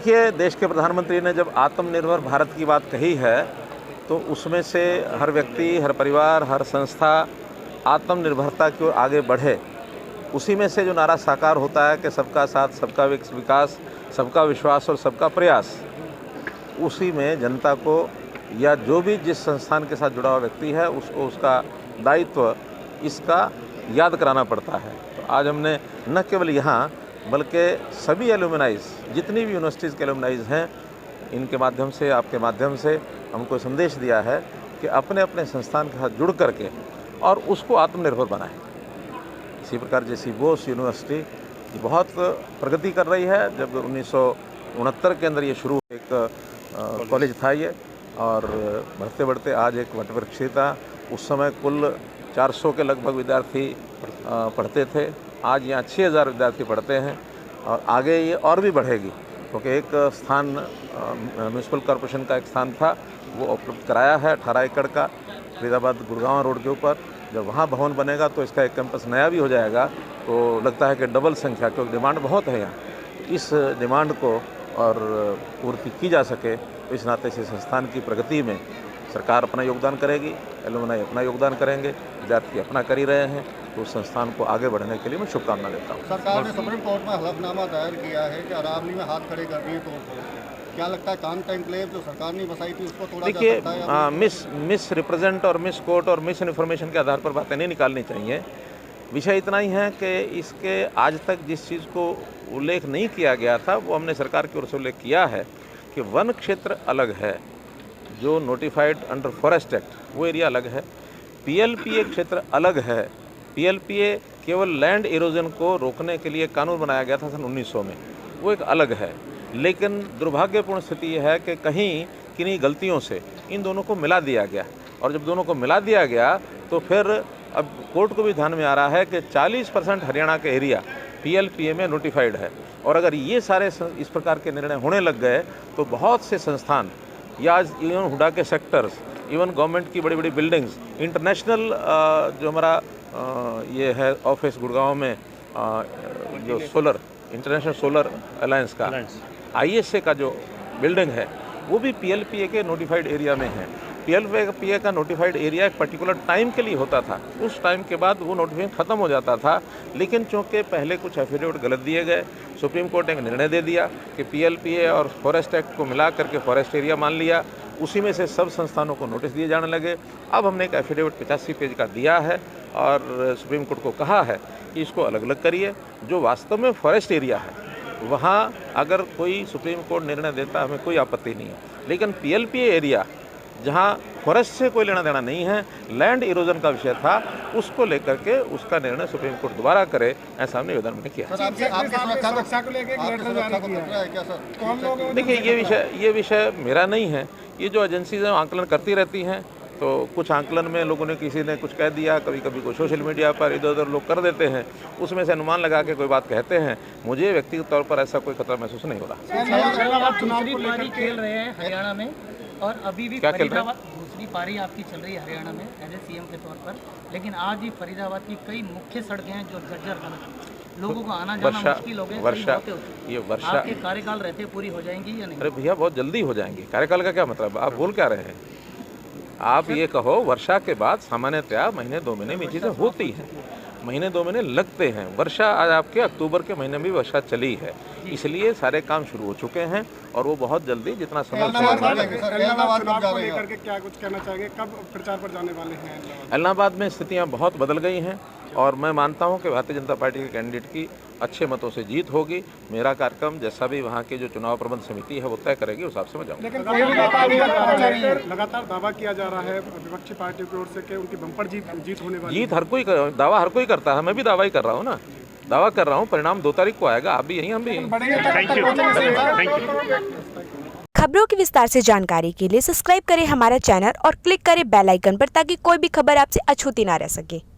देखिए, देश के प्रधानमंत्री ने जब आत्मनिर्भर भारत की बात कही है तो उसमें से हर व्यक्ति, हर परिवार, हर संस्था आत्मनिर्भरता की ओर आगे बढ़े। उसी में से जो नारा साकार होता है कि सबका साथ, सबका विकास, सबका विश्वास और सबका प्रयास, उसी में जनता को या जो भी जिस संस्थान के साथ जुड़ा हुआ व्यक्ति है उसको उसका दायित्व इसका याद कराना पड़ता है। तो आज हमने न केवल यहाँ बल्कि सभी एलुमनाइज, जितनी भी यूनिवर्सिटीज़ के एलुमनाइज हैं, इनके माध्यम से, आपके माध्यम से हमको संदेश दिया है कि अपने अपने संस्थान के साथ जुड़ करके और उसको आत्मनिर्भर बनाएं। इसी प्रकार जैसी बोस यूनिवर्सिटी ये बहुत प्रगति कर रही है। जब 1969 के अंदर ये शुरू एक कॉलेज था ये, और बढ़ते बढ़ते आज एक वटवृक्ष था। उस समय कुल 400 के लगभग विद्यार्थी पढ़ते थे। आज यहाँ 6000 विद्यार्थी पढ़ते हैं और आगे ये और भी बढ़ेगी, क्योंकि एक स्थान म्यूनसिपल कॉरपोरेशन का एक स्थान था, वो उपलब्ध कराया है 18 एकड़ का फरीदाबाद गुड़गांव रोड के ऊपर। जब वहाँ भवन बनेगा तो इसका एक कैंपस नया भी हो जाएगा, तो लगता है कि डबल संख्या, क्योंकि डिमांड बहुत है यहाँ, इस डिमांड को और पूर्ति की जा सके। तो इस नाते से संस्थान की प्रगति में सरकार अपना योगदान करेगी, एलुमनाई अपना योगदान करेंगे, विद्यार्थी अपना कर ही रहे हैं, तो उस संस्थान को आगे बढ़ने के लिए मैं शुभकामना देता हूँ। सरकार ने सुप्रीम कोर्ट में हलफनामा दायर किया है कि अरावली में हाथ खड़े कर दिए, तो क्या लगता है कान का एन्क्लेव जो सरकार ने बसाई थी उसको तोड़ा जा सकता है? देखिए, मिस रिप्रेजेंट और मिस कोट और मिस इन्फॉर्मेशन के आधार पर बातें नहीं निकालनी चाहिए। विषय इतना ही है कि इसके आज तक जिस चीज़ को उल्लेख नहीं किया गया था वो हमने सरकार की ओर से उल्लेख किया है कि वन क्षेत्र अलग है, जो नोटिफाइड अंडर फॉरेस्ट एक्ट वो एरिया अलग है। पीएलपीए क्षेत्र अलग है। पीएलपीए केवल लैंड इरोजन को रोकने के लिए कानून बनाया गया था सन 1900 में, वो एक अलग है। लेकिन दुर्भाग्यपूर्ण स्थिति यह है कि कहीं किन्हीं गलतियों से इन दोनों को मिला दिया गया, और जब दोनों को मिला दिया गया तो फिर अब कोर्ट को भी ध्यान में आ रहा है कि 40% हरियाणा के एरिया पीएलपीए में नोटिफाइड है। और अगर ये सारे इस प्रकार के निर्णय होने लग गए तो बहुत से संस्थान या इवन हुडा के सेक्टर्स, इवन गवर्नमेंट की बड़ी बड़ी बिल्डिंग्स, इंटरनेशनल जो हमारा ये है ऑफिस गुड़गांव में जो सोलर इंटरनेशनल सोलर अलायंस का आईएसए का जो बिल्डिंग है वो भी पीएलपीए के नोटिफाइड एरिया में है। पीएलपीए का नोटिफाइड एरिया एक पर्टिकुलर टाइम के लिए होता था, उस टाइम के बाद वो नोटिफिकेशन ख़त्म हो जाता था। लेकिन चूँकि पहले कुछ एफिडेविट गलत दिए गए, सुप्रीम कोर्ट ने एक निर्णय दे दिया कि पीएलपीए और फॉरेस्ट एक्ट को मिला करके फॉरेस्ट एरिया मान लिया। उसी में से सब संस्थानों को नोटिस दिए जाने लगे। अब हमने एक एफिडेविट 85 पेज का दिया है और सुप्रीम कोर्ट को कहा है कि इसको अलग अलग करिए। जो वास्तव में फॉरेस्ट एरिया है वहाँ अगर कोई सुप्रीम कोर्ट निर्णय देता हमें कोई आपत्ति नहीं है, लेकिन पीएलपीए एरिया जहाँ फॉरेस्ट से कोई लेना देना नहीं है, लैंड इरोजन का विषय था, उसको लेकर के उसका निर्णय सुप्रीम कोर्ट दोबारा करे, ऐसा हमने निवेदन में किया। देखिए, ये विषय मेरा नहीं है। ये जो एजेंसीज हैं आंकलन करती रहती हैं, तो कुछ आंकलन में लोगों ने किसी ने कुछ कह दिया, कभी कभी कोई सोशल मीडिया पर इधर उधर लोग कर देते हैं, उसमें से अनुमान लगा के कोई बात कहते हैं। मुझे व्यक्तिगत तौर पर ऐसा कोई खतरा महसूस नहीं हो रहा। दूसरी पारी खेल रहे हैं हरियाणा में, और अभी भी फरीदाबाद दूसरी पारी आपकी चल रही है हरियाणा में एज ए सीएम के तौर पर, लेकिन आज भी फरीदाबाद की कई मुख्य सड़कें हैं जो जर्जर लोगों को आना जाना मुश्किल हो गया। वर्षा आपके कार्यकाल रहते पूरी हो जाएंगी या नहीं? अरे भैया, बहुत जल्दी हो जाएंगी। कार्यकाल का क्या मतलब, आप बोल क्या रहे हैं? आप ये कहो वर्षा के बाद सामान्यतया महीने 2 महीने में चीज़ें होती हैं, महीने 2 महीने लगते हैं। वर्षा आज आपके अक्टूबर के महीने में वर्षा चली है, इसलिए सारे काम शुरू हो चुके हैं और वो बहुत जल्दी जितना समय क्या कुछ कहना चाहेंगे, कब प्रचार पर जाने वाले हैं? इलाहाबाद में स्थितियाँ बहुत बदल गई हैं और मैं मानता हूं कि भारतीय जनता पार्टी के कैंडिडेट की अच्छे मतों से जीत होगी। मेरा कार्यक्रम जैसा भी वहां की जो चुनाव प्रबंध समिति है वो तय करेगी, उस हिसाब से मैं जाऊँगा। लेकिन लगातार दावा किया जा रहा है विपक्षी पार्टियों की ओर से कि उनकी बम्पर जीत होने वाली। जीत हर कोई दावा हर कोई करता है, मैं भी दावा ही कर रहा हूँ ना, दावा कर रहा हूँ। परिणाम 2 तारीख को आएगा, आप भी यहीं, हम भी यहीं। खबरों की विस्तार से जानकारी के लिए सब्सक्राइब करें हमारा चैनल और क्लिक करें बेल आइकन पर, ताकि कोई भी खबर आपसे अछूती ना रह सके।